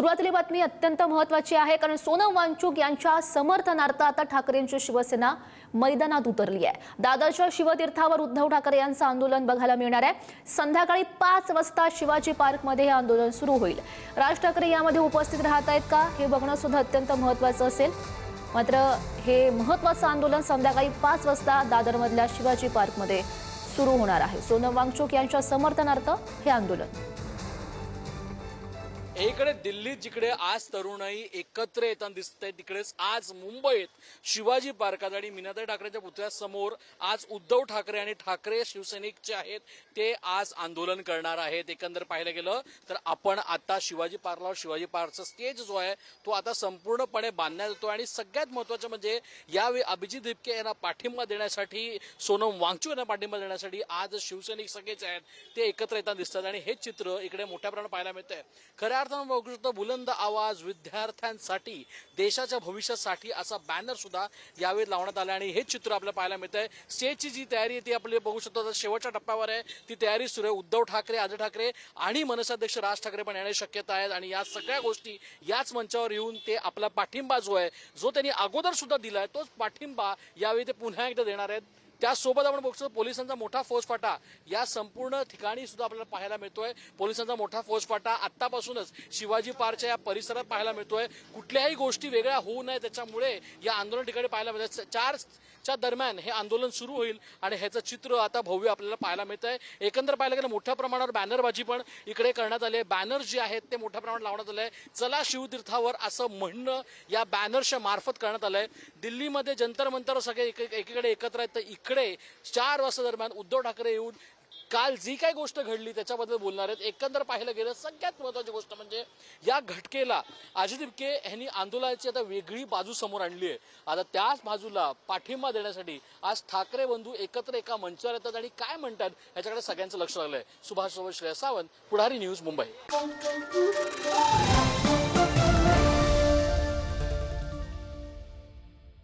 सुरुवातीला बातमी अत्यंत महत्त्वाची आहे, कारण सोनम वांगचुक यांच्या समर्थनार्थ आता ठाकरेंची शिवसेना मैदानात उतरली आहे। दादरच्या शिवतीर्थावर उद्धव ठाकरे यांचं आंदोलन बघायला मिळणार आहे। संध्याकाळी 5 वाजता शिवाजी पार्कमध्ये हे आंदोलन सुरू होईल। राज ठाकरे यामध्ये उपस्थित राहत आहेत का हे बघणं सुद्धा अत्यंत महत्त्वाचं असेल। मात्र हे महत्त्वाचं आंदोलन संध्याकाळी 5 वाजता दादरमधल्या शिवाजी पार्कमध्ये सुरू होणार आहे। सोनम वांगचुक यांच्या समर्थनार्थ हे आंदोलन। एकीकडे दिल्लीत जिकडे आज तरुणाई एकत्र येताना दिसते, तिकडेच आज मुंबईत शिवाजी पार्कात आणि मीनाताई ठाकरेंच्या पुतळ्यासमोर आज उद्धव ठाकरे आणि ठाकरे शिवसैनिक जे आहेत ते आज आंदोलन करणार आहेत। एकंदर पाहायला गेलं तर आपण आता शिवाजी पार्कचा स्टेज जो आहे तो आता संपूर्णपणे बांधण्यात येतो आणि सगळ्यात महत्त्वाचं म्हणजे यावेळी अभिजित दिपके यांना पाठिंबा देण्यासाठी, सोनम वांगचुक यांना पाठिंबा देण्यासाठी आज शिवसैनिक सगळेच आहेत ते एकत्र येताना दिसतात आणि हे चित्र इकडे मोठ्या प्रमाणात पाहायला मिळतंय। खऱ्या बघू शकतो बुलंद आवाज विद्यार्थ्यांसाठी, देशाच्या भविष्यासाठी असा बॅनर सुद्धा यावेळी लावण्यात आला आणि हे चित्र आपल्याला पाहायला मिळतंय। स्टेजची जी तयारी आहे ती आपल्याला बघू शकतो शेवटच्या टप्प्यावर आहे, ती तयारी सुरू आहे। उद्धव ठाकरे, आदित्य ठाकरे आणि मनसेअध्यक्ष राज ठाकरे पण येण्याची शक्यता आहे आणि या सगळ्या गोष्टी याच मंचावर येऊन ते आपला पाठिंबा जो आहे, जो त्यांनी अगोदर सुद्धा दिलाय, तोच पाठिंबा यावेळी ते पुन्हा एकदा देणार आहेत। त्यासोबत आपण बघतो पोलिसांचा मोठा फौजफाटा या संपूर्ण ठिकाणी सुद्धा आपल्याला पाहायला मिळतोय। पोलिसांचा मोठा फौजफाटा आत्तापासूनच शिवाजी पार्कच्या या परिसरात पाहायला मिळतोय। कुठल्याही गोष्टी वेगळ्या होऊ नये त्याच्यामुळे या आंदोलन ठिकाणी पाहायला मिळतं। 4च्या दरम्यान हे आंदोलन सुरू होईल आणि ह्याचं चित्र आता भव्य आपल्याला पाहायला मिळतंय। एकंदर पाहायला गेलं मोठ्या प्रमाणावर बॅनरबाजी पण इकडे करण्यात आली आहे। बॅनर जे आहेत ते मोठ्या प्रमाणात लावण्यात आले आहे। चला शिवतीर्थावर असं म्हणणं या बॅनरच्या मार्फत करण्यात आलंय। दिल्लीमध्ये जंतर मंतर सगळे एकीकडे एकत्र आहेत, तर इकडे 4 वाजता दरम्यान उद्धव ठाकरे येऊन काल जी काही गोष्ट घडली त्याच्याबद्दल बोलणार आहेत। एकंदर पाहायला गेलं सगळ्यात महत्त्वाची गोष्ट म्हणजे या घटकेला अजित दिपके यांनी आंदोलनाची आता वेगळी बाजू समोर आणली आहे। आता त्याच बाजूला पाठिंबा देण्यासाठी आज ठाकरे बंधू एकत्र एका मंचावर येतात आणि काय म्हणतात याच्याकडे सगळ्यांचं लक्ष लागलंय। सुभाष श्रेयस सावंत, पुढारी न्यूज, मुंबई।